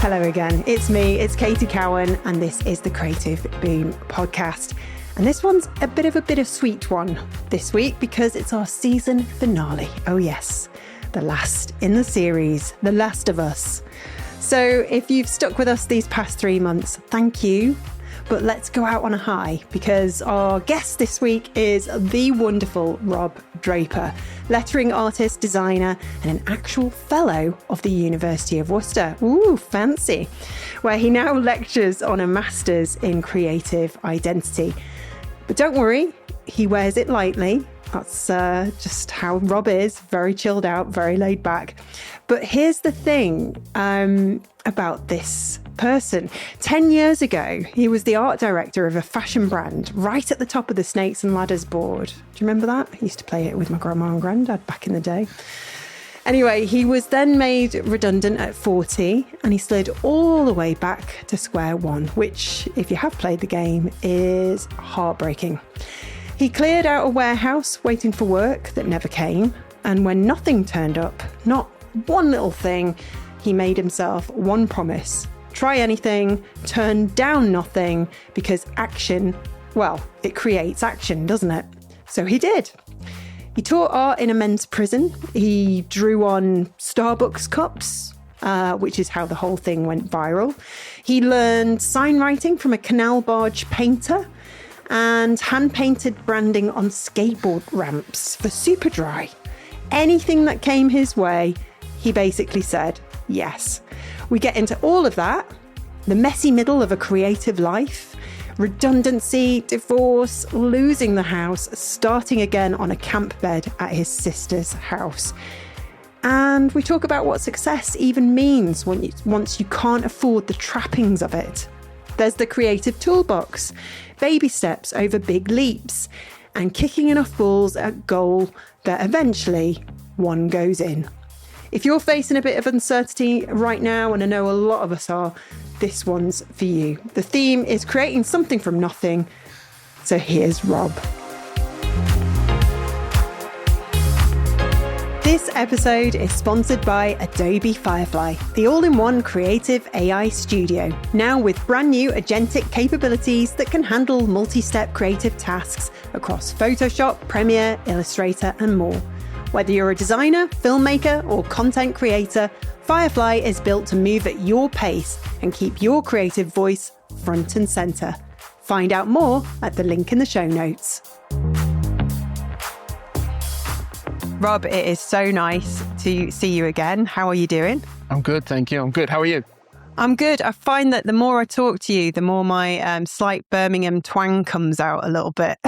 Hello again. It's me, it's Katie Cowan, and this is the Creative Boom podcast. And this one's a bit of a bittersweet one this week because it's our season finale. Oh yes, the last in the series, The Last of Us. So if you've stuck with us these past 3 months, thank you. But let's go out on a high because our guest this week is the wonderful Rob Draper, lettering artist, designer, and an actual fellow of the University of Worcester. Ooh, fancy. Where he now lectures on a master's in creative identity. But don't worry, he wears it lightly. That's just how Rob is, very chilled out, very laid back. But here's the thing about this person. 10 years ago, he was the art director of a fashion brand right at the top of the Snakes and Ladders board. Do you remember that? I used to play it with my grandma and granddad back in the day. Anyway, he was then made redundant at 40 and he slid all the way back to square one, which, if you have played the game, is heartbreaking. He cleared out a warehouse waiting for work that never came. And when nothing turned up, not one little thing, he made himself one promise. Try anything, turn down nothing, because action, well, it creates action, doesn't it? So he did. He taught art in a men's prison. He drew on Starbucks cups, which is how the whole thing went viral. He learned sign writing from a canal-barge painter and hand-painted branding on skateboard ramps for Superdry. Anything that came his way, he basically said yes. We get into all of that, the messy middle of a creative life, redundancy, divorce, losing the house, starting again on a camp bed at his sister's house. And we talk about what success even means once you can't afford the trappings of it. There's the creative toolbox, baby steps over big leaps, and kicking enough balls at goal that eventually one goes in. If you're facing a bit of uncertainty right now, and I know a lot of us are, this one's for you. The theme is creating something from nothing. So here's Rob. This episode is sponsored by Adobe Firefly, the all-in-one creative AI studio, now with brand new agentic capabilities that can handle multi-step creative tasks across Photoshop, Premiere, Illustrator, and more. Whether you're a designer, filmmaker, or content creator, Firefly is built to move at your pace and keep your creative voice front and center. Find out more at the link in the show notes. Rob, it is so nice to see you again. How are you doing? I'm good, thank you. I'm good. How are you? I'm good. I find that the more I talk to you, the more my slight Birmingham twang comes out a little bit.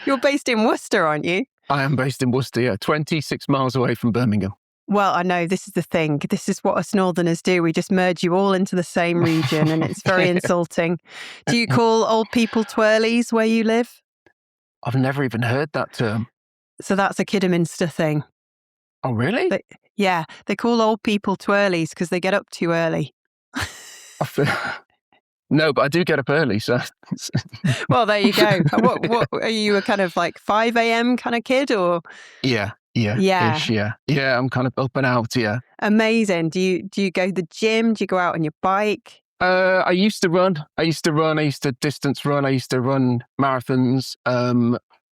You're based in Worcester, aren't you? I am based in Worcester, yeah, 26 miles away from Birmingham. Well, I know this is the thing. This is what us Northerners do. We just merge you all into the same region and it's very insulting. Do you call old people twirlies where you live? I've never even heard that term. So that's a Kidderminster thing. Oh, really? They call old people twirlies because they get up too early. No, but I do get up early, so... Well, there you go. What are you, a kind of like 5 a.m. kind of kid, or? Yeah. Yeah, I'm kind of up and out, yeah. Amazing. Do you go to the gym? Do you go out on your bike? I used to run. I used to distance run. I used to run marathons.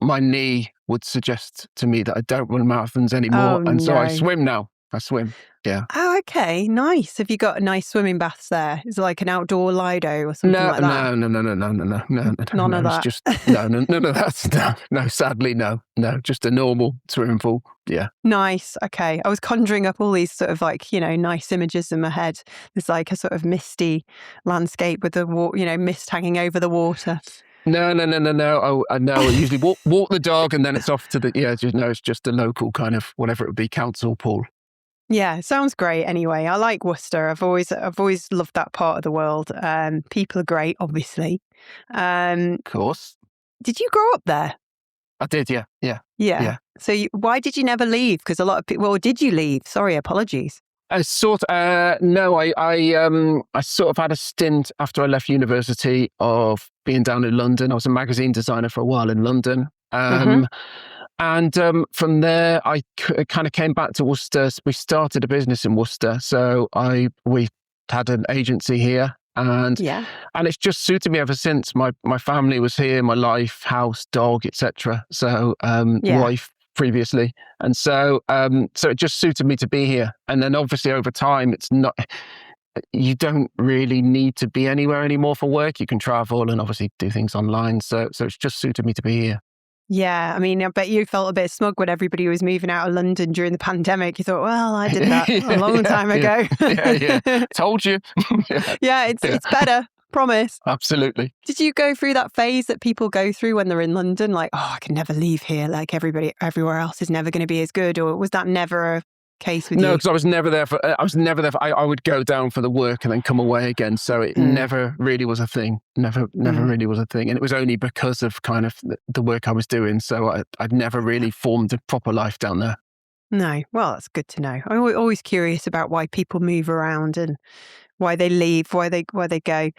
My knee would suggest to me that I don't run marathons anymore. So I swim now. I swim, yeah. Oh, okay. Nice. Have you got a nice swimming baths there? Is it like an outdoor Lido or something like that? No. None of that. Just, no, sadly, no. Just a normal swimming pool, yeah. Nice. Okay. I was conjuring up all these sort of like, nice images in my head. There's like a sort of misty landscape with the mist hanging over the water. No. I usually walk the dog and then it's off to it's just a local kind of, whatever it would be, council pool. Yeah, sounds great anyway. I like Worcester. I've always loved that part of the world. People are great, obviously. Of course. Did you grow up there? I did, yeah. So why did you never leave? Because a lot of people, well, did you leave? Sorry, apologies. I sort of had a stint after I left university of being down in London. I was a magazine designer for a while in London. And from there, I kind of came back to Worcester. We started a business in Worcester. So we had an agency here. And it's just suited me ever since. My family was here, my life, house, dog, etc. So wife previously. And so it just suited me to be here. And then obviously over time, you don't really need to be anywhere anymore for work. You can travel and obviously do things online. So it's just suited me to be here. Yeah, I mean, I bet you felt a bit smug when everybody was moving out of London during the pandemic. You thought, well, I did that a long time ago. Told you. It's better. Promise. Absolutely. Did you go through that phase that people go through when they're in London? Like, oh, I can never leave here. Like everybody, everywhere else is never going to be as good. Or was that never a case with you? No, because I was never there for. I would go down for the work and then come away again. So it never really was a thing. Never really was a thing. And it was only because of kind of the work I was doing. So I'd never really formed a proper life down there. No, well, that's good to know. I'm always curious about why people move around and why they leave, why they go.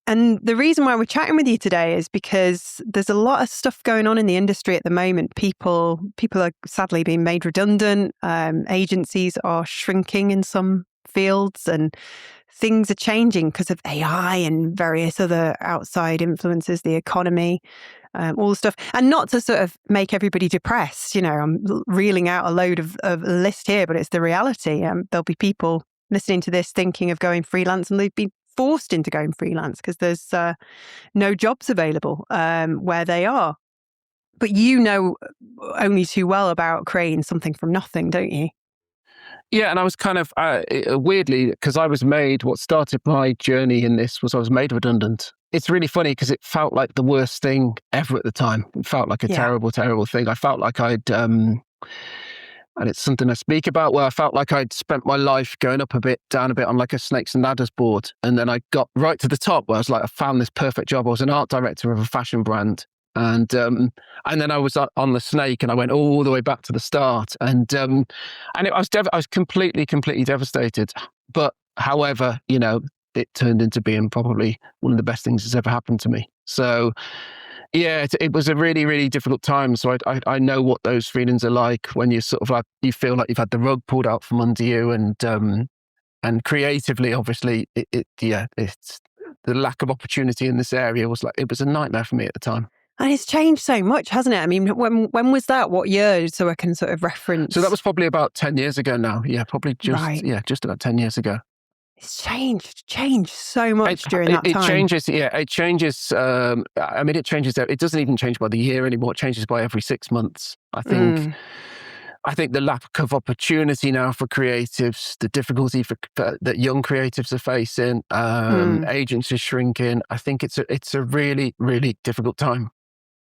And the reason why we're chatting with you today is because there's a lot of stuff going on in the industry at the moment. People are sadly being made redundant. Agencies are shrinking in some fields, and things are changing because of AI and various other outside influences, the economy, all the stuff. And not to sort of make everybody depressed, I'm reeling out a load of list here, but it's the reality. There'll be people listening to this thinking of going freelance, and they've been forced into going freelance because there's no jobs available where they are. But you know only too well about creating something from nothing, don't you? Yeah, and I was kind of weirdly, because what started my journey in this was I was made redundant. It's really funny because it felt like the worst thing ever at the time. It felt like a terrible, terrible thing. I felt like I'd and it's something I speak about, where I felt like I'd spent my life going up a bit, down a bit on like a snakes and ladders board. And then I got right to the top where I was like, I found this perfect job. I was an art director of a fashion brand. And then I was on the snake and I went all the way back to the start. And I was completely devastated. But however, it turned into being probably one of the best things that's ever happened to me. So yeah, it was a really, really difficult time. So I know what those feelings are like when you sort of like, you feel like you've had the rug pulled out from under you, and creatively, obviously, it's the lack of opportunity in this area was a nightmare for me at the time. And it's changed so much, hasn't it? I mean, when was that? What year? So I can sort of reference. So that was probably about 10 years ago now. Yeah, probably just about 10 years ago. It's changed so much during that time. It changes. It changes. It changes. It doesn't even change by the year anymore. It changes by every 6 months. I think the lack of opportunity now for creatives, the difficulty that young creatives are facing, agencies shrinking. I think it's a really, really difficult time.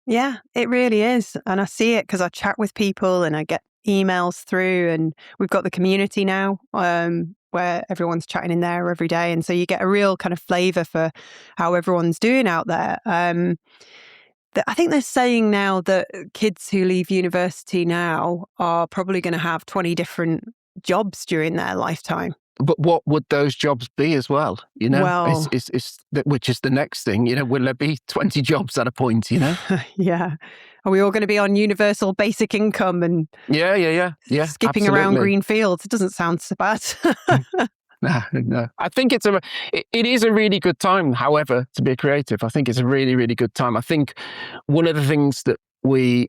Yeah, it really is. And I see it because I chat with people and I get emails through, and we've got the community now where everyone's chatting in there every day. And so you get a real kind of flavour for how everyone's doing out there. I think they're saying now that kids who leave university now are probably going to have 20 different jobs during their lifetime. But what would those jobs be as well? Well, which is the next thing. Will there be 20 jobs at a point? Yeah. Are we all going to be on universal basic income and skipping absolutely around green fields? It doesn't sound so bad. No. I think it is a really good time, however, to be a creative. I think it's a really, really good time. I think one of the things that we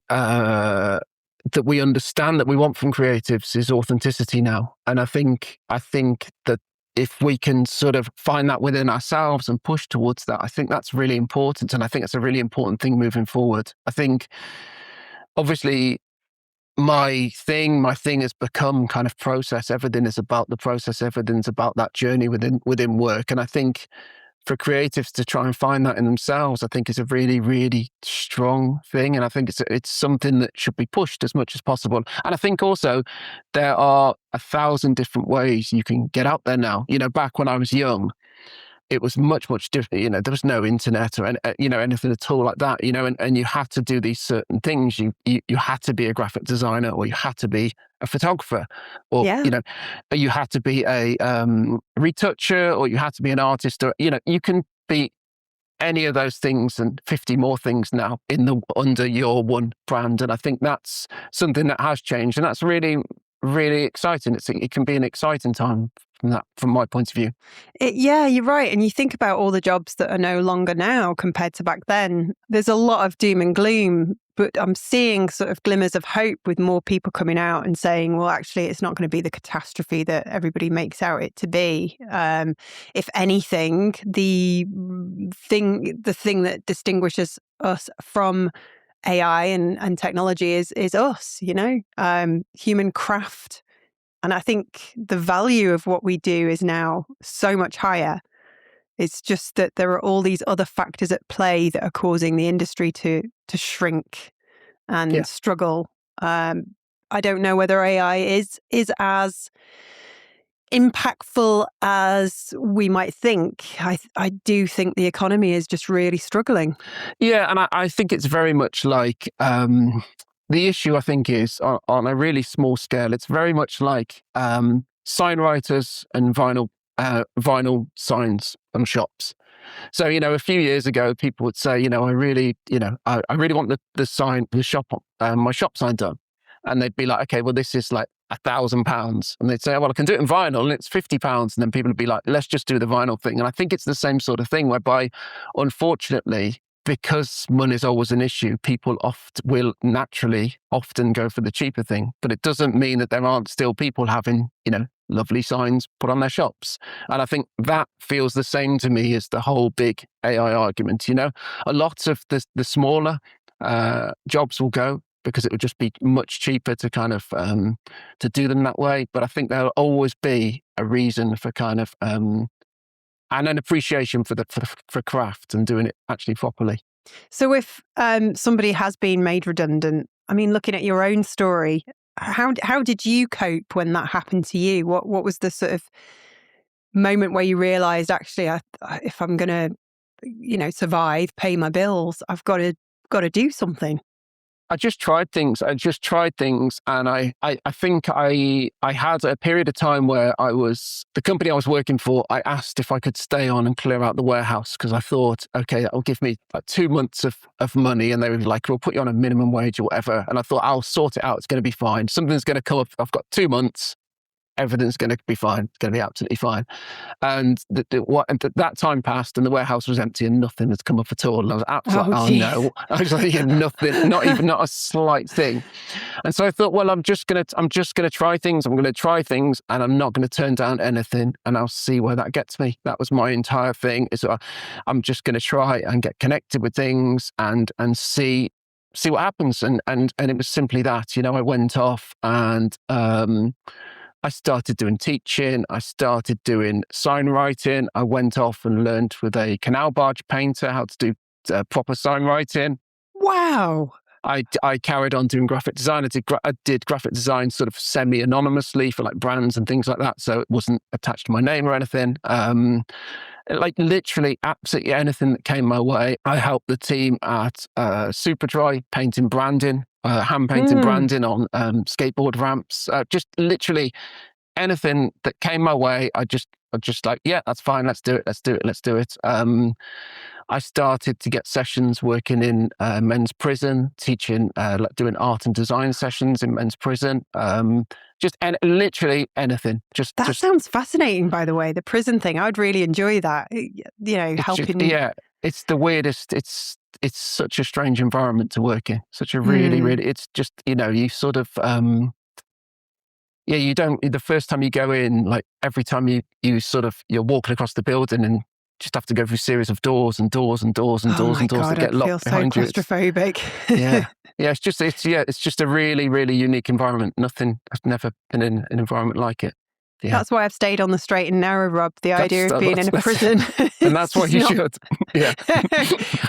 understand that we want from creatives is authenticity now. And I think that if we can sort of find that within ourselves and push towards that, I think that's really important. And I think it's a really important thing moving forward. I think, obviously, my thing has become kind of process. Everything is about the process. Everything's about that journey within work. And I think for creatives to try and find that in themselves, I think is a really, really strong thing. And I think it's something that should be pushed as much as possible. And I think also there are 1,000 different ways you can get out there now. Back when I was young, it was much, much different. There was no internet or anything at all like that. And you had to do these certain things. You had to be a graphic designer, or you had to be a photographer, or you had to be a retoucher, or you had to be an artist, or you can be any of those things and 50 more things now under your one brand. And I think that's something that has changed, and that's really, really exciting. It can be an exciting time from my point of view. Yeah, you're right. And you think about all the jobs that are no longer now compared to back then. There's a lot of doom and gloom, but I'm seeing sort of glimmers of hope with more people coming out and saying, well, actually, it's not going to be the catastrophe that everybody makes out it to be. If anything, the thing that distinguishes us from AI and technology is us, human craft. And I think the value of what we do is now so much higher. It's just that there are all these other factors at play that are causing the industry to shrink and struggle. I don't know whether AI is as impactful as we might think. I do think the economy is just really struggling. Yeah, and I think it's very much like the issue, I think, is on a really small scale. It's very much like sign writers and vinyl signs on shops. So, a few years ago, people would say, I really want the shop, my shop sign done. And they'd be like, okay, well, this is like £1,000. And they'd say, well, I can do it in vinyl and it's £50. And then people would be like, let's just do the vinyl thing. And I think it's the same sort of thing whereby, unfortunately, because money is always an issue, people will naturally often go for the cheaper thing. But it doesn't mean that there aren't still people having, lovely signs put on their shops. And I think that feels the same to me as the whole big AI argument. A lot of the smaller jobs will go because it would just be much cheaper to kind of to do them that way. But I think there'll always be a reason for kind of and an appreciation for craft and doing it actually properly. So if somebody has been made redundant, I mean, looking at your own story, how did you cope when that happened to you? What was the sort of moment where you realised, actually, if I'm going to, survive, pay my bills, I've got to do something? I just tried things. And I think I had a period of time where the company I was working for, I asked if I could stay on and clear out the warehouse because I thought, okay, that'll give me like 2 months of money. And they were like, we'll put you on a minimum wage or whatever. And I thought, I'll sort it out. It's going to be fine. Something's going to come up. I've got 2 months. Everything's going to be fine. It's going to be absolutely fine. And that time passed and the warehouse was empty and nothing had come up at all. And I was absolutely, no. I was like, nothing, not a slight thing. And so I thought, well, I'm just going to try things. I'm going to try things and I'm not going to turn down anything and I'll see where that gets me. That was my entire thing. Is I'm just going to try and get connected with things and see what happens. And it was simply that, I went off and, I started doing teaching. I started doing sign writing. I went off and learned with a canal-barge painter how to do proper sign writing. Wow. I carried on doing graphic design. I did graphic design sort of semi-anonymously for like brands and things like that. So it wasn't attached to my name or anything. Like literally absolutely anything that came my way. I helped the team at Superdry painting branding. Hand painting branding on skateboard ramps, just literally anything that came my way. I just like, yeah, that's fine. Let's do it. I started to get sessions working in men's prison, teaching, like doing art and design sessions in men's prison. Literally anything. That sounds fascinating, by the way, the prison thing. I'd really enjoy that, helping. It's the weirdest. It's such a strange environment to work in. Such a really, really, it's just, you sort of, you don't, the first time you go in, like every time you're walking across the building and just have to go through a series of doors and doors and doors and doors and doors that get locked behind you. I feel so claustrophobic. It's just a really, really unique environment. I've never been in an environment like it. Yeah. That's why I've stayed on the straight and narrow, Rob. The idea of being in a prison. And that's why you should. Yeah.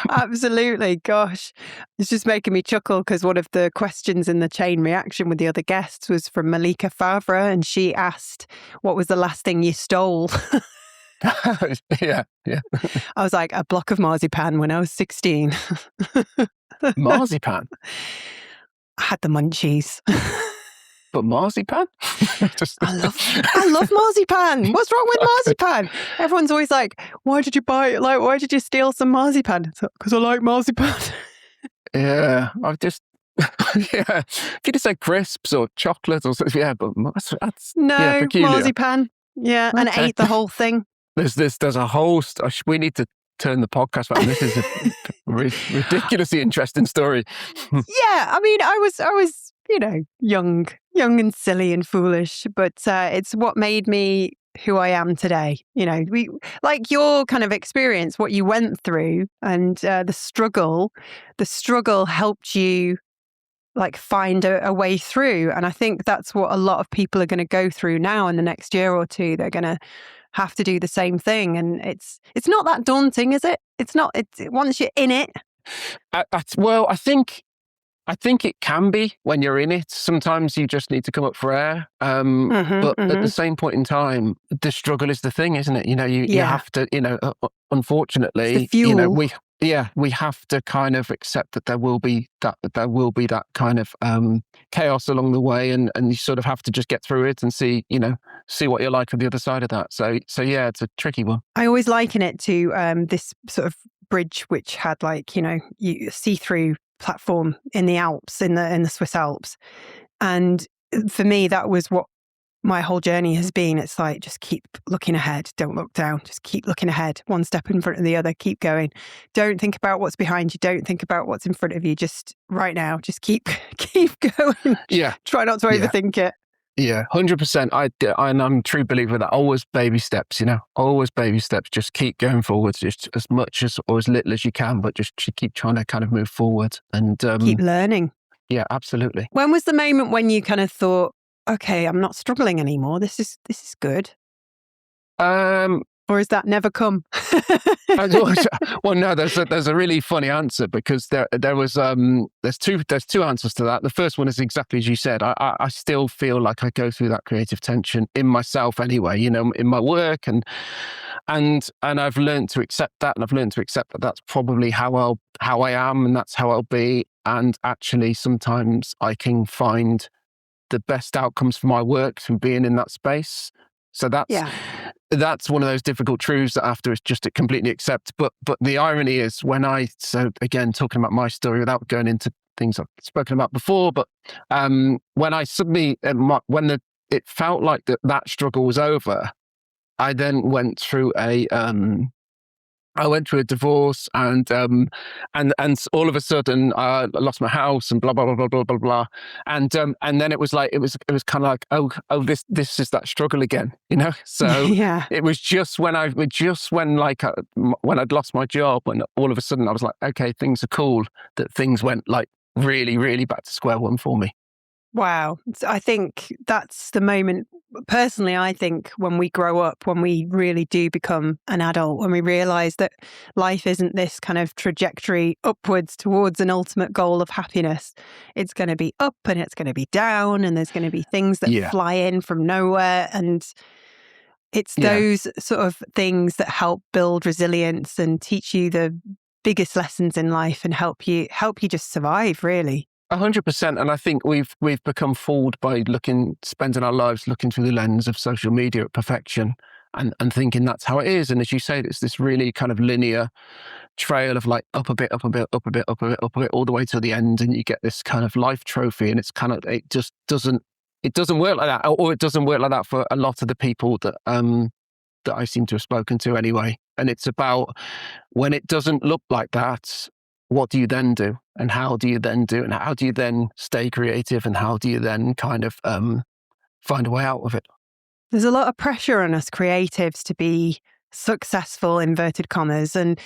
Absolutely. Gosh. It's just making me chuckle because one of the questions in the chain reaction with the other guests was from Malika Favre, and she asked, what was the last thing you stole? Yeah. I was like, a block of marzipan when I was 16. Marzipan? I had the munchies. but marzipan? I love marzipan. What's wrong with marzipan? Everyone's always like, why did you buy it? Like, why did you steal some marzipan? Because I like marzipan. Yeah, I've just, yeah. If you just say crisps or chocolate or something, yeah, but that's no, peculiar. Marzipan. Yeah, okay. And ate the whole thing. There's a whole, we need to turn the podcast back. This is a ridiculously interesting story. Yeah, I mean, I was, young and silly and foolish, but it's what made me who I am today. We like your kind of experience, what you went through, and the struggle helped you like find a way through. And I think that's what a lot of people are going to go through now in the next year or two. They're going to have to do the same thing, and it's not that daunting, is it? It's not. It's once you're in it. Well, I think it can be when you're in it. Sometimes you just need to come up for air. But at the same point in time, the struggle is the thing, isn't it? You have to. Unfortunately, it's the fuel. we have to kind of accept that there will be that kind of chaos along the way, and you sort of have to just get through it and see what you're like on the other side of that. So yeah, it's a tricky one. I always liken it to this sort of bridge which had like you see-through platform in the Alps, in the Swiss Alps, and for me that was what my whole journey has been. It's like, just keep looking ahead, don't look down, just keep looking ahead, one step in front of the other, keep going, don't think about what's behind you, don't think about what's in front of you, just right now, just keep going. Try not to overthink it. 100%. And I'm a true believer of that. Always baby steps, always baby steps. Just keep going forwards, just as much as or as little as you can, but just keep trying to kind of move forward and keep learning. Yeah, absolutely. When was the moment when you kind of thought, okay, I'm not struggling anymore, this is good? Or has that never come? Well, no, there's a really funny answer, because there was there's two answers to that. The first one is exactly as you said. I still feel like I go through that creative tension in myself anyway, in my work, and I've learned to accept that, and I've learned to accept that that's probably how I am, and that's how I'll be. And actually, sometimes I can find the best outcomes for my work from being in that space. So that's one of those difficult truths that I have to just to completely accept. But the irony is, so again, talking about my story without going into things I've spoken about before, but when I suddenly, it felt like that struggle was over, I then went through a divorce, and all of a sudden I lost my house, and blah blah blah blah blah blah blah, and then it was like it was kind of like this is that struggle again, So it was just when I'd lost my job, when all of a sudden I was like, okay, things are cool, that things went like really really back to square one for me. Wow. I think that's the moment, personally, I think when we grow up, when we really do become an adult, when we realise that life isn't this kind of trajectory upwards towards an ultimate goal of happiness. It's going to be up and it's going to be down, and there's going to be things that fly in from nowhere. And it's those sort of things that help build resilience and teach you the biggest lessons in life, and help you just survive, really. 100%, and I think we've become fooled by spending our lives looking through the lens of social media at perfection, and thinking that's how it is. And as you say, it's this really kind of linear trail of like up a bit, up a bit, up a bit, up a bit, up a bit, all the way to the end, and you get this kind of life trophy. And it's kind of, it doesn't work like that, or it doesn't work like that for a lot of the people that I seem to have spoken to anyway. And it's about, when it doesn't look like that, what do you then do? And how do you then do? And how do you then stay creative? And how do you then kind of find a way out of it? There's a lot of pressure on us creatives to be successful, inverted commas. And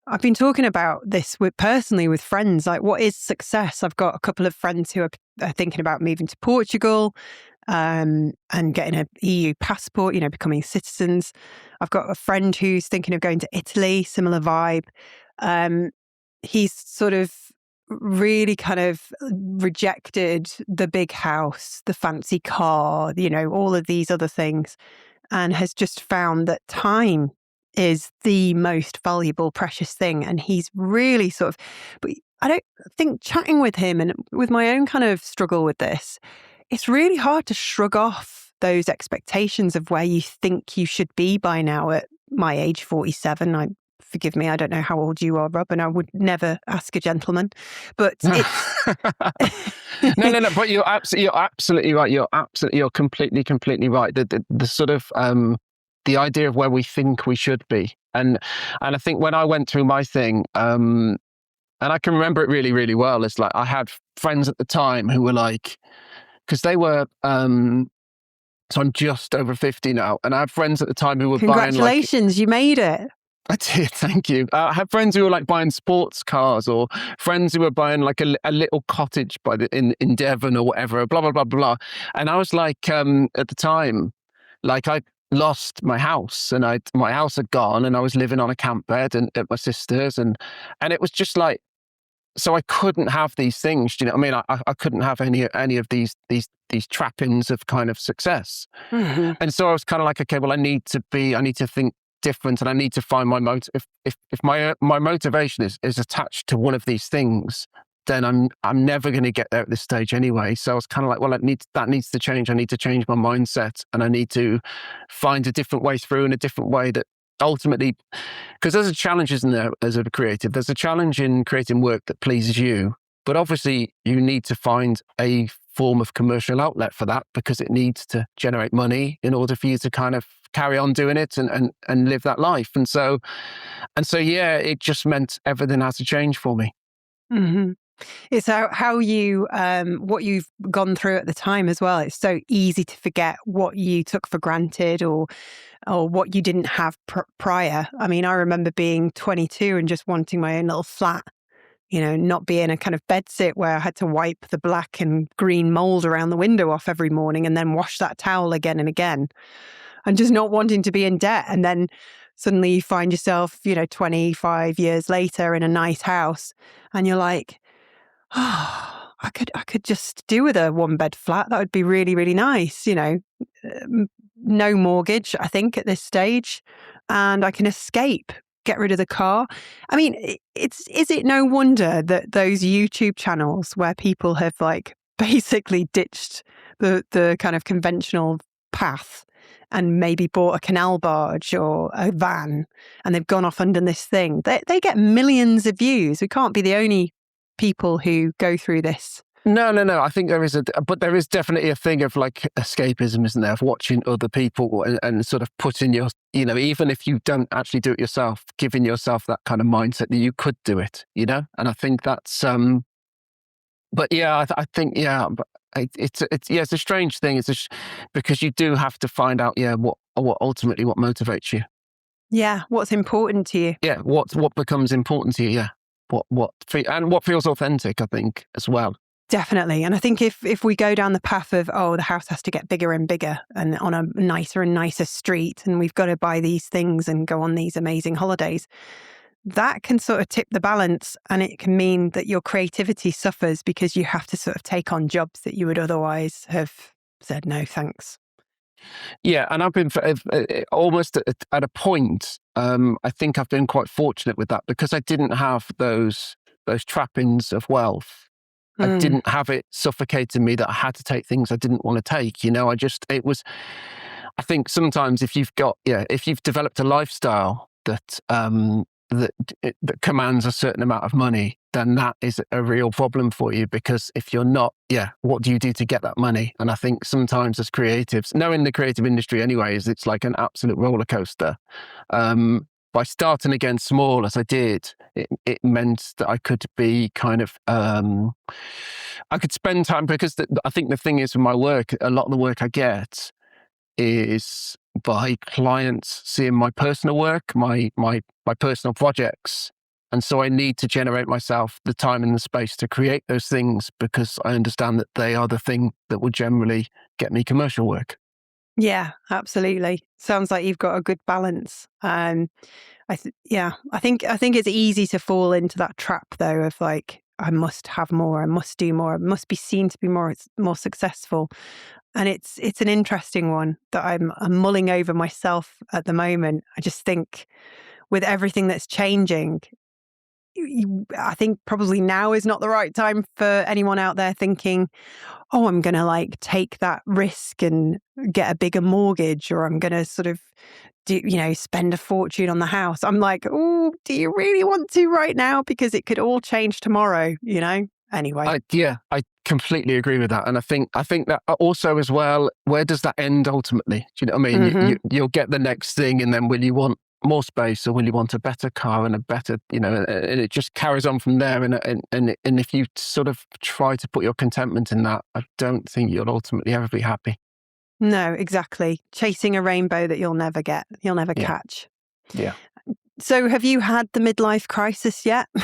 I've been talking about this personally with friends, like, what is success? I've got a couple of friends who are thinking about moving to Portugal and getting an EU passport, becoming citizens. I've got a friend who's thinking of going to Italy, similar vibe. He's sort of really kind of rejected the big house, the fancy car, all of these other things, and has just found that time is the most valuable, precious thing. And he's really but I don't think, chatting with him and with my own kind of struggle with this, it's really hard to shrug off those expectations of where you think you should be by now at my age, 47. Forgive me, I don't know how old you are, Rob, and I would never ask a gentleman, but it's... No. But you're absolutely right. You're completely right. The sort of the idea of where we think we should be, and I think when I went through my thing, and I can remember it really, really well. It's like I had friends at the time who were like, because they were. So I'm just over 50 now, and I had friends at the time who were Congratulations, you made it. I did, thank you. I had friends who were like buying sports cars, or friends who were buying like a little cottage in Devon or whatever, blah, blah, blah, blah. And I was like, at the time, like I lost my house, and my house had gone, and I was living on a camp bed and at my sister's, and it was just like, so I couldn't have these things. Do you know what I mean? I couldn't have any of these trappings of kind of success. Mm-hmm. And so I was kind of like, okay, well, I need to think different, and I need to find my motive. If my motivation is attached to one of these things, then I'm never going to get there at this stage anyway. So I was kind of like, well, that needs to change. I need to change my mindset, and I need to find a different way through, and a different way that ultimately, because there's a challenge, isn't there, as a creative? There's a challenge in creating work that pleases you, but obviously you need to find a form of commercial outlet for that, because it needs to generate money in order for you to kind of carry on doing it and live that life. And so yeah, it just meant everything had to change for me. Mm-hmm. It's how you, what you've gone through at the time as well. It's so easy to forget what you took for granted, or what you didn't have prior. I mean, I remember being 22 and just wanting my own little flat, not being a kind of bedsit where I had to wipe the black and green mold around the window off every morning and then wash that towel again and again, and just not wanting to be in debt. And then suddenly you find yourself, 25 years later in a nice house, and you're like, oh, I could just do with a 1-bed flat. That would be really, really nice. No mortgage, I think, at this stage, and I can escape, get rid of the car. I mean, is it no wonder that those YouTube channels where people have like basically ditched the kind of conventional path and maybe bought a canal barge or a van, and they've gone off under this thing, they get millions of views. We can't be the only people who go through this. No. I think there is definitely a thing of like escapism, isn't there? Of watching other people and sort of putting your, even if you don't actually do it yourself, giving yourself that kind of mindset that you could do it, And I think that's, but yeah, I think, yeah, but it's a strange thing. Because you do have to find out, what ultimately what motivates you. Yeah. What's important to you. Yeah. What becomes important to you. Yeah. And what feels authentic, I think, as well. Definitely. And I think if we go down the path of, the house has to get bigger and bigger and on a nicer and nicer street, and we've got to buy these things and go on these amazing holidays, that can sort of tip the balance, and it can mean that your creativity suffers because you have to sort of take on jobs that you would otherwise have said, no, thanks. Yeah. And I've been almost at a point, I think I've been quite fortunate with that, because I didn't have those trappings of wealth. I didn't have it suffocating me that I had to take things I didn't want to take. I think sometimes if you've developed a lifestyle that commands a certain amount of money, then that is a real problem for you, because if you're not, what do you do to get that money? And I think sometimes as creatives, in the creative industry anyways, it's like an absolute roller coaster. By starting again small as I did, it meant that I could be kind of, I could spend time, because I think the thing is with my work, a lot of the work I get is by clients seeing my personal work, my personal projects. And so I need to generate myself the time and the space to create those things, because I understand that they are the thing that will generally get me commercial work. Yeah, absolutely. Sounds like you've got a good balance. I think it's easy to fall into that trap though of like, I must have more, I must do more, I must be seen to be more successful. And it's an interesting one that I'm mulling over myself at the moment. I just think with everything that's changing, I think probably now is not the right time for anyone out there thinking, oh, I'm going to like take that risk and get a bigger mortgage, or I'm going to sort of spend a fortune on the house. I'm like, oh, do you really want to right now? Because it could all change tomorrow, Anyway. I completely agree with that. And I think that also as well, where does that end ultimately? Do you know what I mean? Mm-hmm. You'll get the next thing, and then will you want more space, or will you want a better car and a better, and it just carries on from there. And if you sort of try to put your contentment in that, I don't think you'll ultimately ever be happy. No, exactly. Chasing a rainbow that you'll never get, you'll never catch. Yeah. So have you had the midlife crisis yet? No,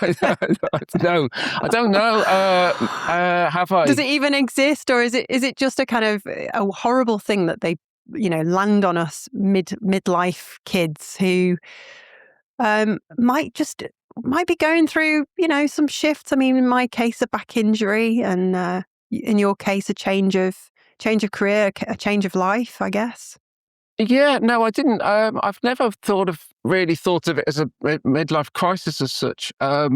I don't know. Have I? Does it even exist, or is it just a kind of a horrible thing that they, land on us midlife kids who might be going through, some shifts. I mean, in my case, a back injury, and in your case, a change of career, a change of life, I guess. Yeah, no, I didn't. I've never really thought of it as a midlife crisis as such. Have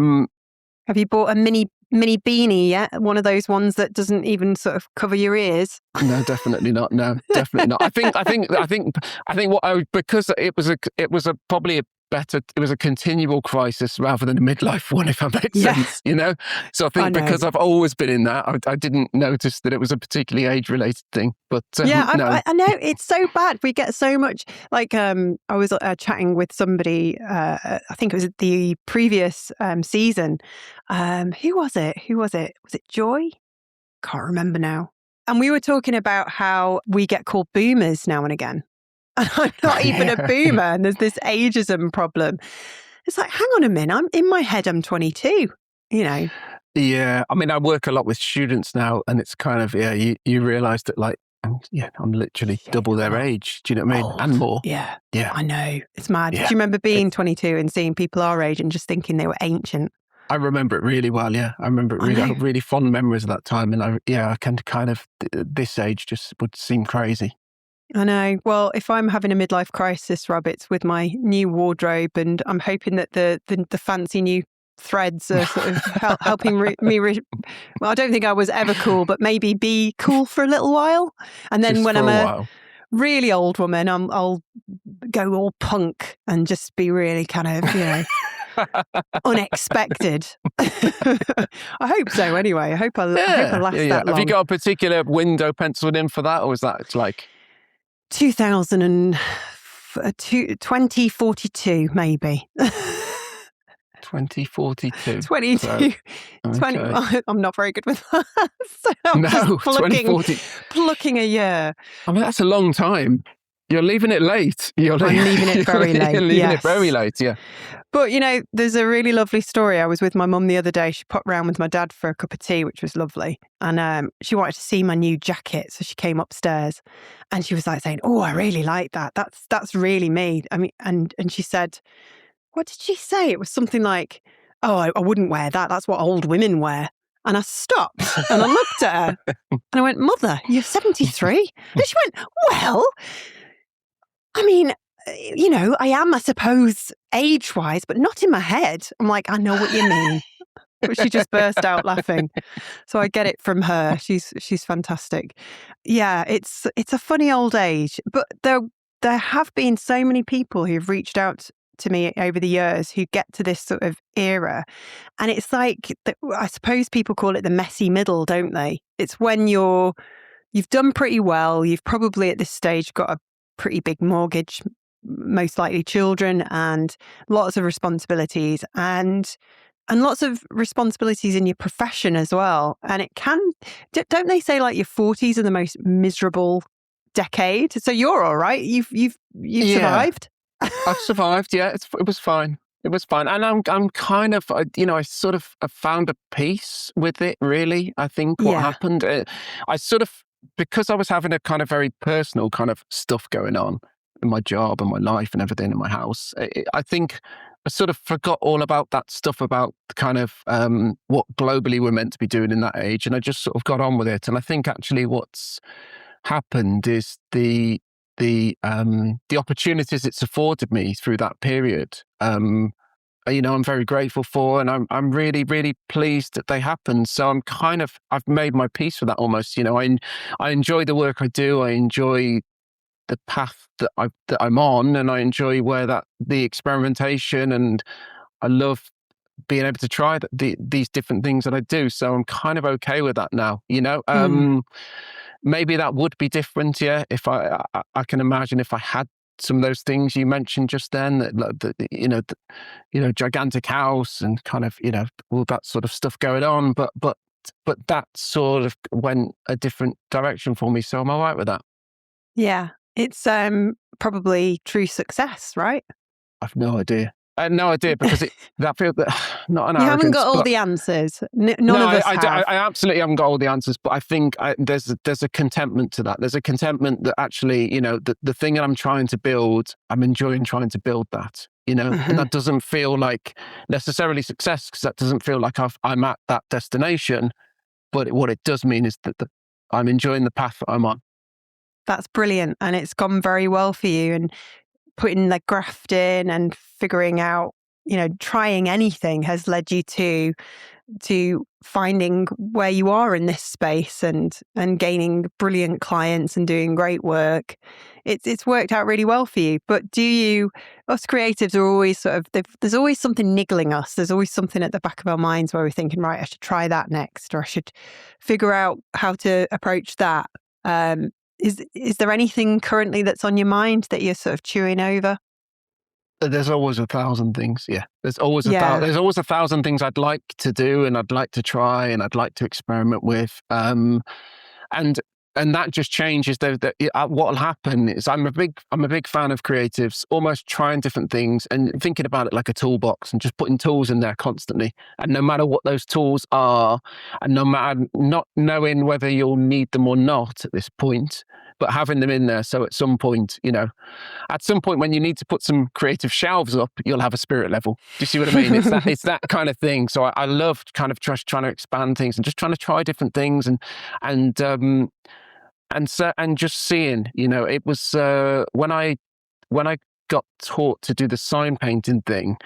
you bought a mini beanie yet? One of those ones that doesn't even sort of cover your ears? No, definitely not. No, definitely not. I think because it was a continual crisis rather than a midlife one, if that makes sense, So I think because I've always been in that, I didn't notice that it was a particularly age-related thing. But no. I know it's so bad. We get so much. Like I was chatting with somebody. I think it was the previous season. Who was it? Was it Joy? Can't remember now. And we were talking about how we get called boomers now and again. And I'm not even a boomer, and there's this ageism problem. It's like, hang on a minute, in my head, I'm 22, Yeah, I mean, I work a lot with students now, and it's kind of, you realise that like, I'm literally double their age. Do you know what I mean? Old. And more. Yeah, yeah, I know. It's mad. Yeah. Do you remember being 22 and seeing people our age and just thinking they were ancient? I remember it really well. Yeah, I remember it really. I have really fond memories of that time, and I can kind of this age just would seem crazy. I know. Well, if I'm having a midlife crisis, Rob, it's with my new wardrobe, and I'm hoping that the fancy new threads are sort of helping me. Well, I don't think I was ever cool, but maybe be cool for a little while, and then when I'm a really old woman, I'll go all punk and just be really kind of, unexpected. I hope so. Anyway, I hope I last that long. Have you got a particular window penciled in for that, or is that like 2042 maybe? 2042. 22. So, 20. okay. I'm not very good with that. So I'm just plucking a year. I mean, that's a long time. You're leaving it late. I'm leaving it very late. You're leaving it very late, yeah. But, there's a really lovely story. I was with my mum the other day. She popped round with my dad for a cup of tea, which was lovely. And she wanted to see my new jacket. So she came upstairs and she was like saying, oh, I really like that. That's really me. I mean, and she said, what did she say? It was something like, oh, I wouldn't wear that. That's what old women wear. And I stopped and I looked at her and I went, Mother, you're 73? And she went, well, I mean, I am, I suppose, age-wise, but not in my head. I'm like, I know what you mean. But she just burst out laughing. So I get it from her. She's fantastic. Yeah, it's a funny old age. But there have been so many people who've reached out to me over the years who get to this sort of era. And it's like, I suppose people call it the messy middle, don't they? It's when you've done pretty well. You've probably at this stage got a pretty big mortgage, most likely children, and lots of responsibilities and lots of responsibilities in your profession as well. And it don't they say like your 40s are the most miserable decade? So you're all right. You've survived. I've survived. Yeah, it was fine. It was fine. And I'm kind of, I sort of found a peace with it, really. I think what happened, I sort of, because I was having a kind of very personal kind of stuff going on in my job and my life and everything in my house, I think I sort of forgot all about that stuff about kind of what globally we're meant to be doing in that age. And I just sort of got on with it. And I think actually what's happened is the opportunities it's afforded me through that period I'm very grateful for, and I'm really, really pleased that they happened. So I've made my peace with that almost. I enjoy the work I do. I enjoy the path that I'm on, and I enjoy the experimentation, and I love being able to try these different things that I do. So I'm kind of okay with that now. Maybe that would be different, yeah. If I can imagine if I had some of those things you mentioned just then, gigantic house and kind of, all that sort of stuff going on. But that sort of went a different direction for me. So I'm all right with that. Yeah. It's probably true success, right? I've no idea. I had no idea because that feels not an arrogance. You haven't got all the answers. None of us have. I absolutely haven't got all the answers, but I think there's a contentment to that. There's a contentment that actually, the thing that I'm trying to build, I'm enjoying trying to build that, Mm-hmm. and that doesn't feel like necessarily success, because that doesn't feel like I'm at that destination. But what it does mean is that I'm enjoying the path that I'm on. That's brilliant. And it's gone very well for you. And putting the graft in and figuring out, trying anything has led you to finding where you are in this space and gaining brilliant clients and doing great work. It's worked out really well for you. But us creatives are always there's always something niggling us. There's always something at the back of our minds where we're thinking, right, I should try that next, or I should figure out how to approach that. Is there anything currently that's on your mind that you're sort of chewing over? There's always 1,000 things. Yeah, there's always there's always 1,000 things I'd like to do, and I'd like to try, and I'd like to experiment with. And that just changes. What'll happen is I'm a big fan of creatives almost trying different things and thinking about it like a toolbox and just putting tools in there constantly. And no matter what those tools are, and no matter not knowing whether you'll need them or not at this point, but having them in there. So at some point, when you need to put some creative shelves up, you'll have a spirit level. Do you see what I mean? It's that kind of thing. So I love kind of just trying to expand things and just trying to try different things and just seeing, it was when I got taught to do the sign painting thing,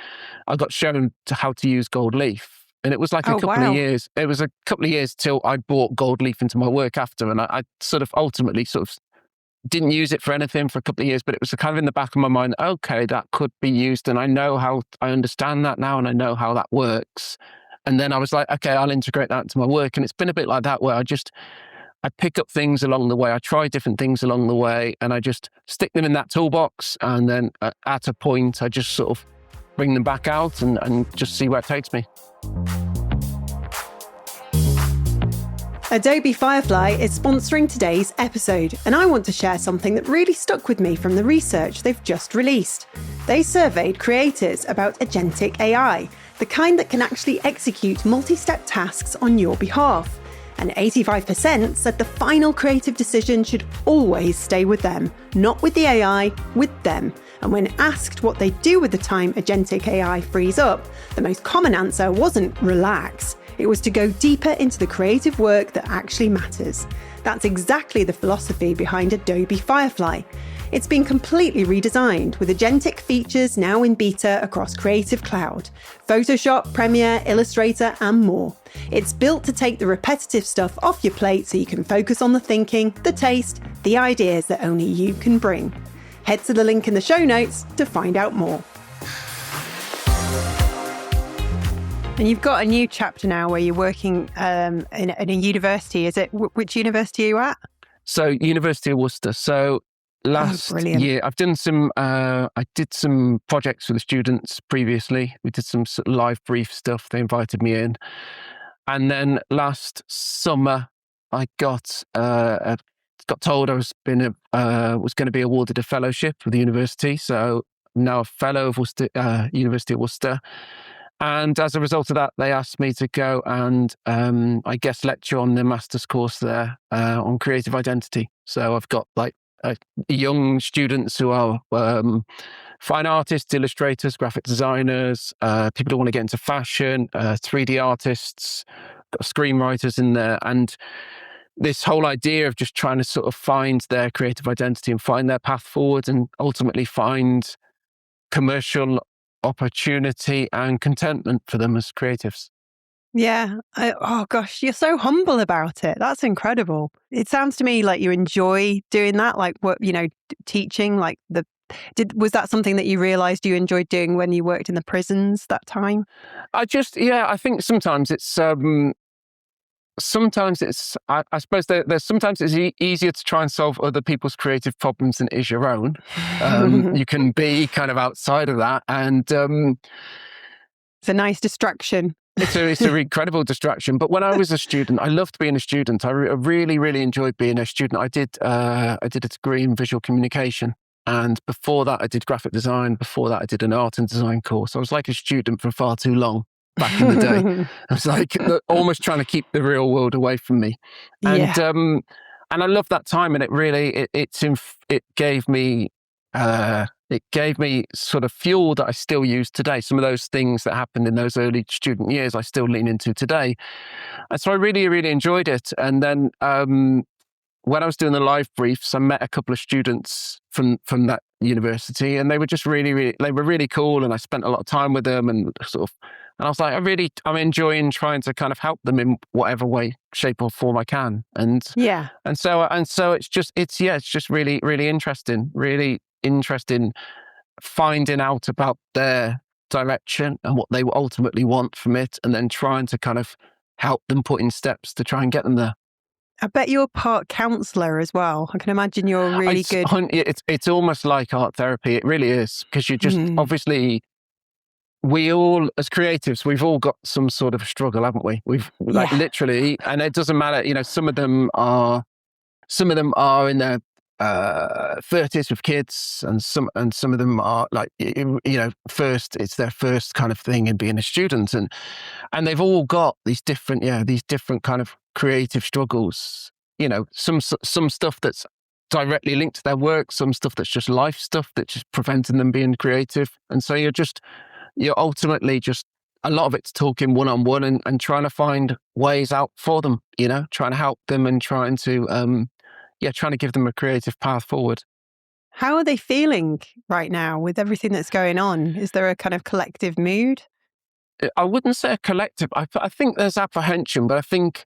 I got shown how to use gold leaf. And it was like a couple of years. It was a couple of years till I brought gold leaf into my work after. And I sort of ultimately didn't use it for anything for a couple of years, but it was kind of in the back of my mind, okay, that could be used. And I understand that now, and I know how that works. And then I was like, okay, I'll integrate that into my work. And it's been a bit like that, where I pick up things along the way. I try different things along the way, and I just stick them in that toolbox. And then at a point, I just sort of bring them back out and just see where it takes me. Adobe Firefly is sponsoring today's episode, and I want to share something that really stuck with me from the research they've just released. They surveyed creators about agentic AI, the kind that can actually execute multi-step tasks on your behalf. And 85% said the final creative decision should always stay with them, not with the AI, with them. And when asked what they do with the time agentic AI frees up, the most common answer wasn't relax. It was to go deeper into the creative work that actually matters. That's exactly the philosophy behind Adobe Firefly. It's been completely redesigned, with agentic features now in beta across Creative Cloud, Photoshop, Premiere, Illustrator, and more. It's built to take the repetitive stuff off your plate so you can focus on the thinking, the taste, the ideas that only you can bring. Head to the link in the show notes to find out more. And you've got a new chapter now where you're working in a university. Is it which university are you at? So University of Worcester. So last year, I've done I did some projects with the students previously. We did some sort of live brief stuff. They invited me in. And then last summer, I got told I was going to be awarded a fellowship with the university. So I'm now a fellow of University of Worcester. And as a result of that, they asked me to go and I guess lecture on the master's course there on creative identity. So I've got like young students who are fine artists, illustrators, graphic designers, people who want to get into fashion, 3D artists, got screenwriters in there. And this whole idea of just trying to sort of find their creative identity and find their path forward and ultimately find commercial opportunity and contentment for them as creatives. Yeah. Oh gosh, you're so humble about it. That's incredible. It sounds to me like you enjoy doing that, like what, teaching, like was that something that you realized you enjoyed doing when you worked in the prisons that time? I think sometimes it's I suppose there's sometimes it's easier to try and solve other people's creative problems than it is your own. You can be kind of outside of that, and it's a nice distraction. It's an incredible distraction. But when I was a student, I loved being a student. I really, really enjoyed being a student. I did a degree in visual communication. And before that, I did graphic design. Before that, I did an art and design course. I was like a student for far too long back in the day. I was like almost trying to keep the real world away from me. And and I loved that time. And it really, it gave me sort of fuel that I still use today. Some of those things that happened in those early student years, I still lean into today. And so I really, really enjoyed it. And then when I was doing the live briefs, I met a couple of students from that university, and they were just really cool. And I spent a lot of time with them, and I was like, I'm enjoying trying to kind of help them in whatever way, shape, or form I can. And so it's just really, really interesting finding out about their direction and what they ultimately want from it, and then trying to kind of help them put in steps to try and get them there. I bet you're part counsellor as well. I can imagine you're really good. It's almost like art therapy. It really is, because you just obviously, we all, as creatives, we've all got some sort of struggle, haven't we? We've literally, and it doesn't matter. Some of them are in their 30s with kids, and some of them are like, it's their first kind of thing in being a student, and they've all got these different kind of creative struggles. Some stuff that's directly linked to their work, some stuff that's just life stuff that's just preventing them being creative. And so you're ultimately just, a lot of it's talking one-on-one and trying to find ways out for them, trying to help them and trying to give them a creative path forward. How are they feeling right now with everything that's going on? Is there a kind of collective mood? I wouldn't say a collective. I think there's apprehension, but I think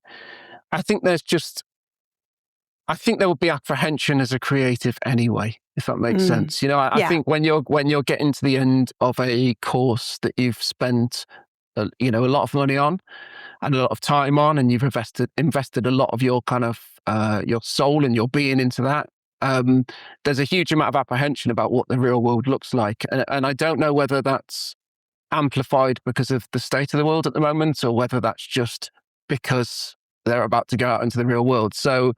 there will be apprehension as a creative anyway, if that makes sense. I think when you're getting to the end of a course that you've spent a lot of money on and a lot of time on, and you've invested a lot of your kind of your soul and your being into that, there's a huge amount of apprehension about what the real world looks like. And I don't know whether that's amplified because of the state of the world at the moment, or whether that's just because they're about to go out into the real world. So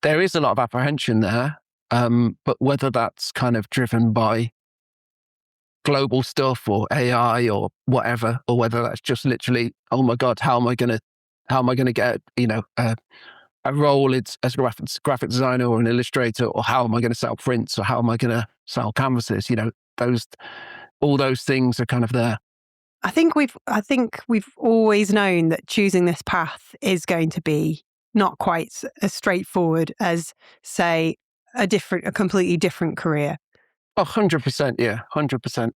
there is a lot of apprehension there, but whether that's kind of driven by global stuff or AI or whatever, or whether that's just literally, oh my God, how am I going to get a role as a graphic designer or an illustrator, or how am I going to sell prints, or how am I going to sell canvases? All those things are kind of there. I think we've always known that choosing this path is going to be not quite as straightforward as, say, a completely different career. 100%, yeah, 100%.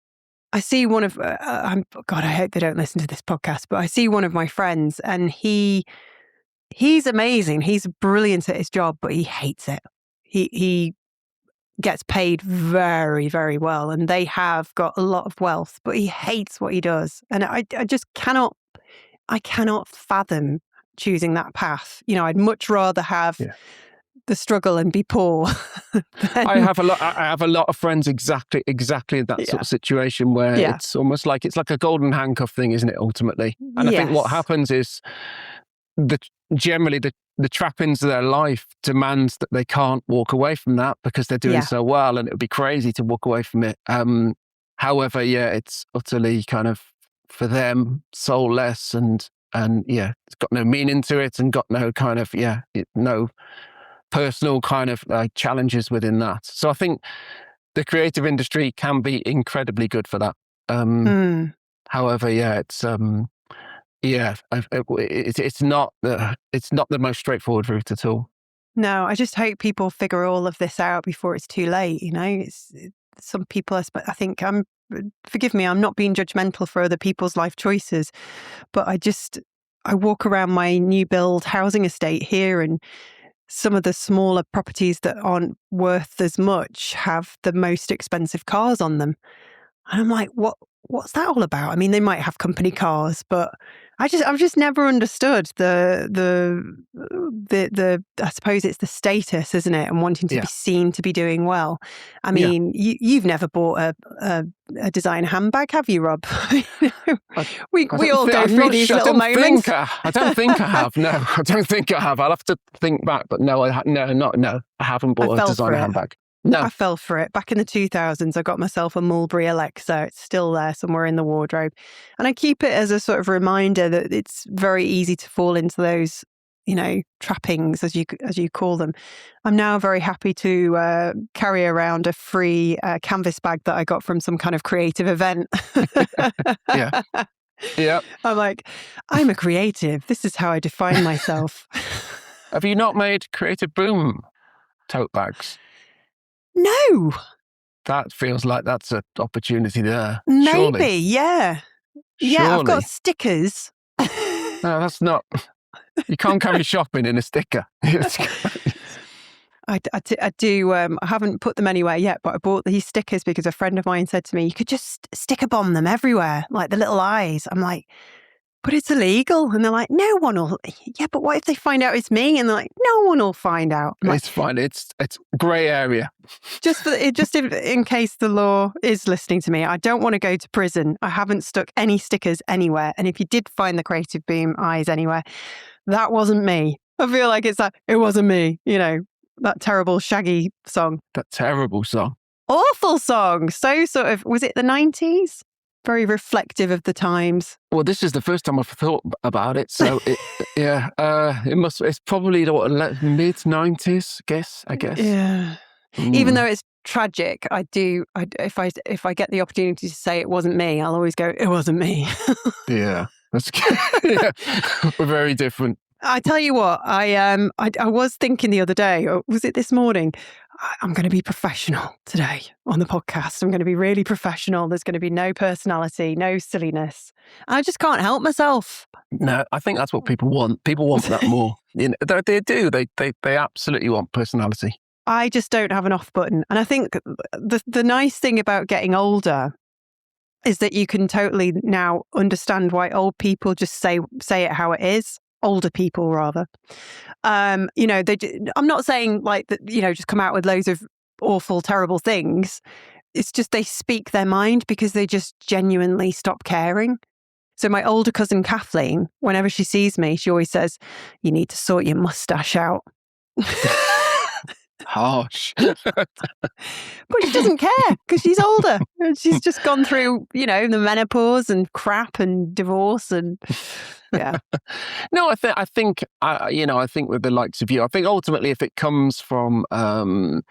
I see one of, God, I hope they don't listen to this podcast, but I see one of my friends, and he's amazing. He's brilliant at his job, but he hates it. He gets paid very, very well, and they have got a lot of wealth, but he hates what he does. And I just cannot fathom choosing that path. I'd much rather have the struggle and be poor. I have a lot of friends exactly in that sort of situation where it's almost like it's like a golden handcuff thing, isn't it, ultimately? And I think what happens is generally the trappings of their life demands that they can't walk away from that because they're doing so well, and it would be crazy to walk away from it. However, it's utterly kind of, for them, soulless and it's got no meaning to it, and got no kind of no personal kind of challenges within that. So I think the creative industry can be incredibly good for that. However, it's not the most straightforward route at all. No, I just hope people figure all of this out before it's too late. Some people, I think I'm forgive me, I'm not being judgmental for other people's life choices, but I walk around my new build housing estate here, and some of the smaller properties that aren't worth as much have the most expensive cars on them. And I'm like, what's that all about? I mean, they might have company cars, but I've just never understood the I suppose it's the status, isn't it? And wanting to be seen to be doing well. I mean, you've never bought a design handbag, have you, Rob? we all go through these little moments. I don't think I have. No, I don't think I have. I'll have to think back, but no, I haven't bought a designer handbag. No. I fell for it. Back in the 2000s, I got myself a Mulberry Alexa. It's still there somewhere in the wardrobe. And I keep it as a sort of reminder that it's very easy to fall into those, trappings, as you call them. I'm now very happy to carry around a free canvas bag that I got from some kind of creative event. Yeah. Yeah. I'm like, I'm a creative. This is how I define myself. Have you not made Creative Boom tote bags? No. That feels like that's an opportunity there. Maybe, surely. Yeah. Yeah, I've got stickers. No, that's not. You can't carry shopping in a sticker. I do. I haven't put them anywhere yet, but I bought these stickers because a friend of mine said to me, you could just sticker bomb them everywhere, like the little eyes. I'm like, but it's illegal. And they're like, no one will. Yeah, but what if they find out it's me? And they're like, no one will find out. It's fine. It's grey area. Just in case the law is listening to me, I don't want to go to prison. I haven't stuck any stickers anywhere. And if you did find the Creative Boom eyes anywhere, that wasn't me. I feel like it's like, it wasn't me. That terrible Shaggy song. That terrible song. Awful song. So sort of, was it the 90s? Very reflective of the times. Well, this is the first time I've thought about it. So, it's probably the mid-90s, I guess. Yeah. Even though it's tragic, if I get the opportunity to say it wasn't me, I'll always go, it wasn't me. Yeah. That's yeah. We're very different. I tell you what, I was thinking the other day, or was it this morning? I'm going to be professional today on the podcast. I'm going to be really professional. There's going to be no personality, no silliness. I just can't help myself. No, I think that's what people want. People want that more. They do. They absolutely want personality. I just don't have an off button. And I think the nice thing about getting older is that you can totally now understand why old people just say it how it is. Older people, rather. I'm not saying like that, just come out with loads of awful, terrible things. It's just they speak their mind because they just genuinely stop caring. So my older cousin Kathleen, whenever she sees me, she always says, you need to sort your mustache out. Harsh. But she doesn't care because she's older. And she's just gone through, the menopause and crap and divorce and yeah. No, I think with the likes of you, I think ultimately if it comes from a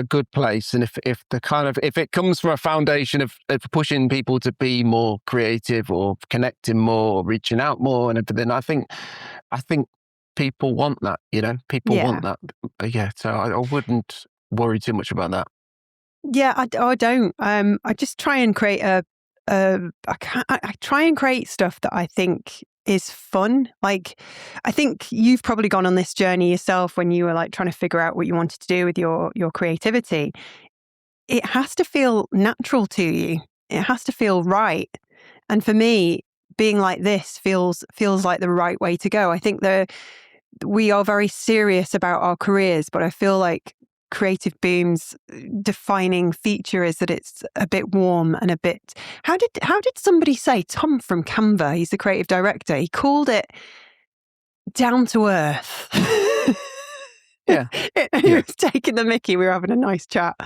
good place, and if it comes from a foundation of pushing people to be more creative or connecting more, or reaching out more, and everything, I think people want that. People want that. Yeah, so I wouldn't worry too much about that. Yeah, I don't. I just try and create I try and create stuff that I think is fun. Like, I think you've probably gone on this journey yourself when you were like trying to figure out what you wanted to do with your creativity. It has to feel natural to you. It has to feel right. And for me, being like this feels like the right way to go. I think we are very serious about our careers, but I feel like Creative Boom's defining feature is that it's a bit warm and a bit. How did somebody say? Tom from Canva, he's the creative director. He called it down to earth. Yeah, he was taking the mickey. We were having a nice chat.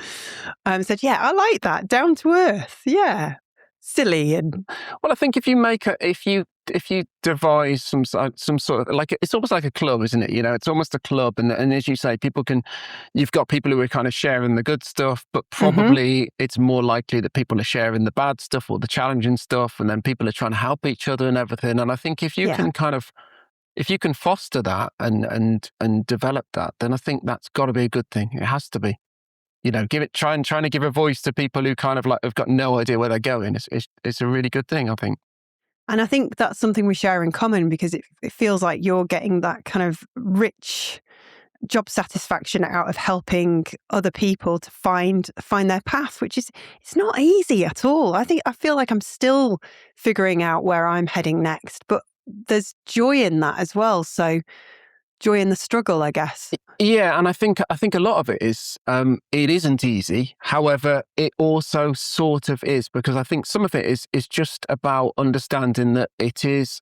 Said, "Yeah, I like that, down to earth. Yeah, silly and." Well, I think if you devise some sort of, like, it's almost like a club, isn't it? It's almost a club, and as you say, you've got people who are kind of sharing the good stuff, but probably it's more likely that people are sharing the bad stuff or the challenging stuff, and then people are trying to help each other and everything. And I think if you can foster that and develop that, then I think that's got to be a good thing. It has to be. trying to give a voice to people who kind of like have got no idea where they're going. It's a really good thing, I think. And I think that's something we share in common, because it feels like you're getting that kind of rich job satisfaction out of helping other people to find their path, which is, it's not easy at all. I feel like I'm still figuring out where I'm heading next, but there's joy in that as well. So joy in the struggle, I guess. Yeah, and I think a lot of it is it isn't easy. However, it also sort of is, because I think some of it is just about understanding that it is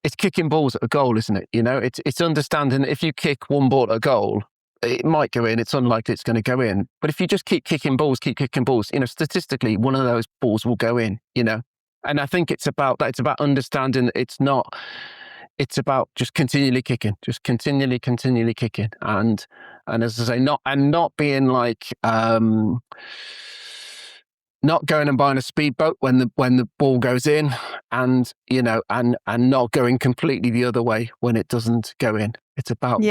it's kicking balls at a goal, isn't it? It's understanding that if you kick one ball at a goal, it might go in. It's unlikely it's going to go in. But if you just keep kicking balls, statistically, one of those balls will go in. And I think it's about that. It's about understanding that it's about just continually kicking, continually kicking. And as I say, not being like, not going and buying a speedboat when the ball goes in, and not going completely the other way when it doesn't go in. It's about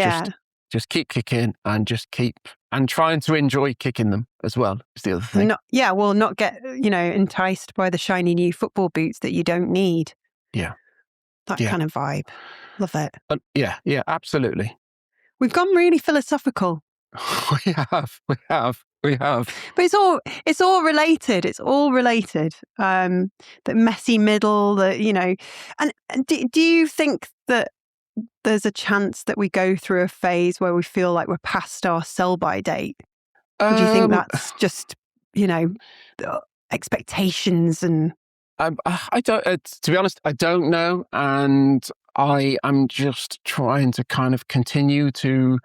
just keep kicking and just keep and trying to enjoy kicking them as well is the other thing. Not get, enticed by the shiny new football boots that you don't need. Yeah. That kind of vibe. Love it. Yeah, absolutely. We've gone really philosophical. We have. But it's all related. It's all related. The messy middle, and do you think that there's a chance that we go through a phase where we feel like we're past our sell-by date? Or do you think that's just, expectations and... I don't, to be honest, I don't know. And I am just trying to kind of continue to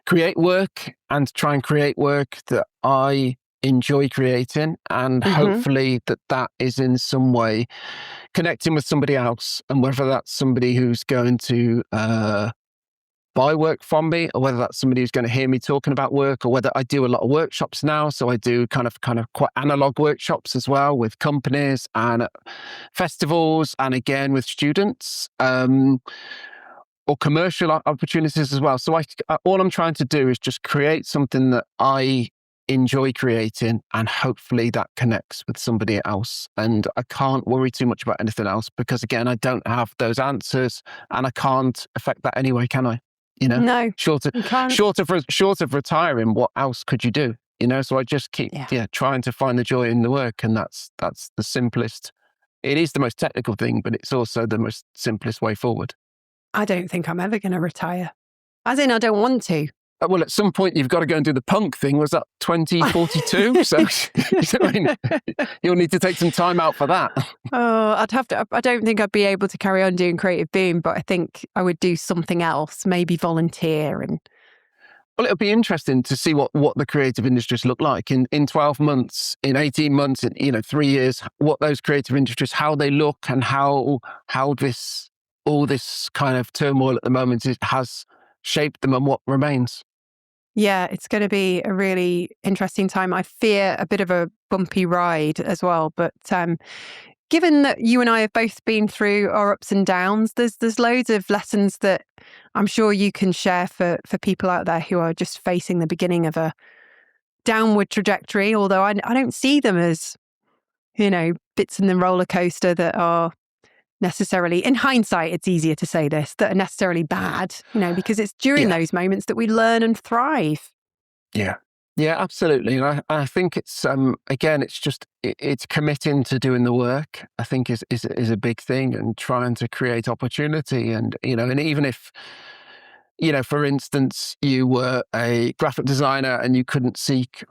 create work and try and create work that I enjoy creating. And hopefully that is in some way connecting with somebody else. And whether that's somebody who's going to buy work from me, or whether that's somebody who's going to hear me talking about work, or whether I do a lot of workshops now. So I do kind of quite analog workshops as well with companies and festivals, and again with students, or commercial opportunities as well. So all I'm trying to do is just create something that I enjoy creating, and hopefully that connects with somebody else. And I can't worry too much about anything else, because again, I don't have those answers, and I can't affect that anyway, can I? No, short of retiring, what else could you do? So I just keep trying to find the joy in the work, and that's the simplest. It is the most technical thing, but it's also the most simplest way forward. I don't think I'm ever going to retire. As in, I don't want to. Well, at some point you've got to go and do the punk thing. Was that 2042? So you'll need to take some time out for that. Oh, I'd have to. I don't think I'd be able to carry on doing Creative Boom, but I think I would do something else, maybe volunteer. Well, it'll be interesting to see what the creative industries look like in 12 months, in 18 months, in 3 years, what those creative industries, how they look, and how all this kind of turmoil at the moment has shaped them, and what remains. Yeah, it's going to be a really interesting time. I fear a bit of a bumpy ride as well. But given that you and I have both been through our ups and downs, there's loads of lessons that I'm sure you can share for people out there who are just facing the beginning of a downward trajectory. Although I don't see them as, bits in the roller coaster that are necessarily, in hindsight, it's easier to say this, that are necessarily bad, because it's during those moments that we learn and thrive. Yeah, absolutely. And I think it's, again, it's just, it's committing to doing the work, I think is a big thing, and trying to create opportunity. And, and even if, for instance, you were a graphic designer and you couldn't seek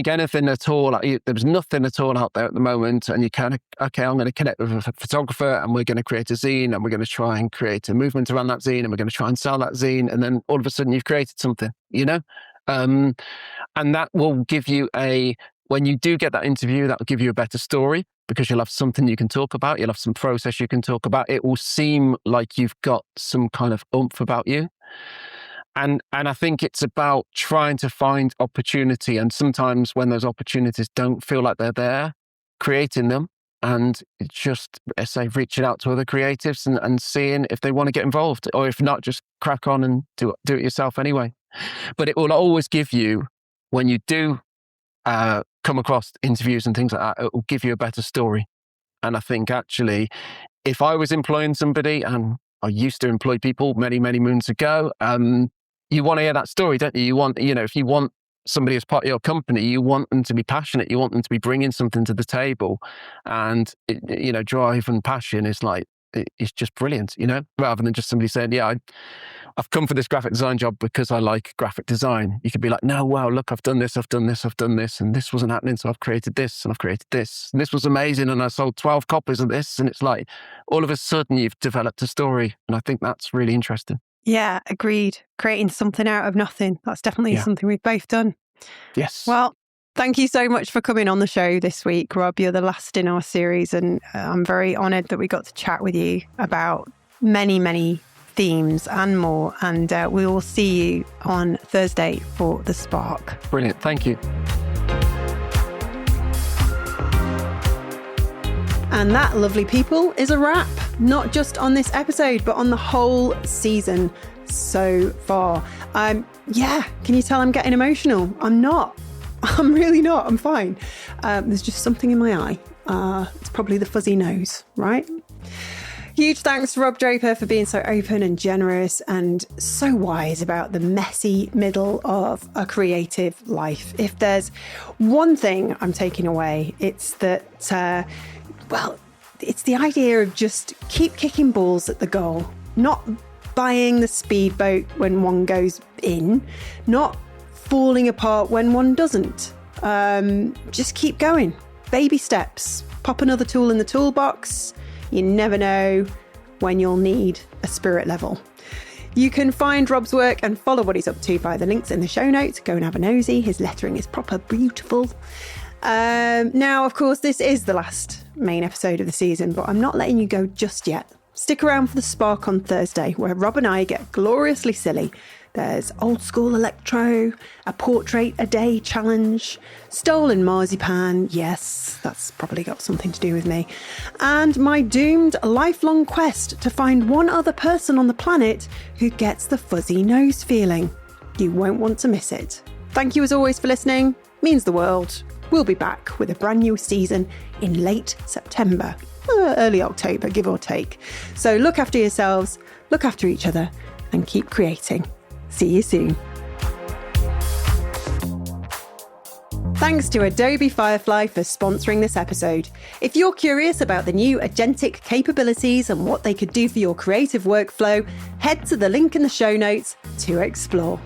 anything at all. There was nothing at all out there at the moment, and you kind of, okay, I'm going to connect with a photographer, and we're going to create a zine, and we're going to try and create a movement around that zine, and we're going to try and sell that zine, and then all of a sudden you've created something, and that will give you when you do get that interview, that will give you a better story, because you'll have something you can talk about. You'll have some process you can talk about. It will seem like you've got some kind of oomph about you. And I think it's about trying to find opportunity. And sometimes when those opportunities don't feel like they're there, creating them, and just, reaching out to other creatives and seeing if they want to get involved, or if not, just crack on and do it yourself anyway. But it will always give you when you do come across interviews and things like that, it will give you a better story. And I think actually, if I was employing somebody, and I used to employ people many, many moons ago, you want to hear that story, don't you? You want, if you want somebody as part of your company, you want them to be passionate. You want them to be bringing something to the table. And, drive and passion is like, it's just brilliant, rather than just somebody saying, yeah, I've come for this graphic design job because I like graphic design. You could be like, no, wow, look, I've done this, and this wasn't happening, so I've created this, and I've created this, and this was amazing, and I sold 12 copies of this, and it's like, all of a sudden you've developed a story, and I think that's really interesting. Yeah, agreed. Creating something out of nothing. That's definitely something we've both done. Yes. Well, thank you so much for coming on the show this week, Rob. You're the last in our series, and I'm very honoured that we got to chat with you about many, many themes and more. And we will see you on Thursday for The Spark. Brilliant. Thank you. And that, lovely people, is a wrap. Not just on this episode, but on the whole season so far. Can you tell I'm getting emotional? I'm not. I'm really not. I'm fine. There's just something in my eye. It's probably the fuzzy nose, right? Huge thanks to Rob Draper for being so open and generous and so wise about the messy middle of a creative life. If there's one thing I'm taking away, it's that, it's the idea of just keep kicking balls at the goal, not buying the speedboat when one goes in, not falling apart when one doesn't. Just keep going. Baby steps. Pop another tool in the toolbox. You never know when you'll need a spirit level. You can find Rob's work and follow what he's up to by the links in the show notes. Go and have a nosy. His lettering is proper beautiful. Now, of course, this is the last main episode of the season, but I'm not letting you go just yet. Stick around for The Spark on Thursday, where Rob and I get gloriously silly. There's old school electro, a portrait a day challenge, stolen marzipan, yes, that's probably got something to do with me, and my doomed lifelong quest to find one other person on the planet who gets the fuzzy nose feeling. You won't want to miss it. Thank you as always for listening, means the world. We'll be back with a brand new season in late September, early October, give or take. So look after yourselves, look after each other, and keep creating. See you soon. Thanks to Adobe Firefly for sponsoring this episode. If you're curious about the new agentic capabilities and what they could do for your creative workflow, head to the link in the show notes to explore.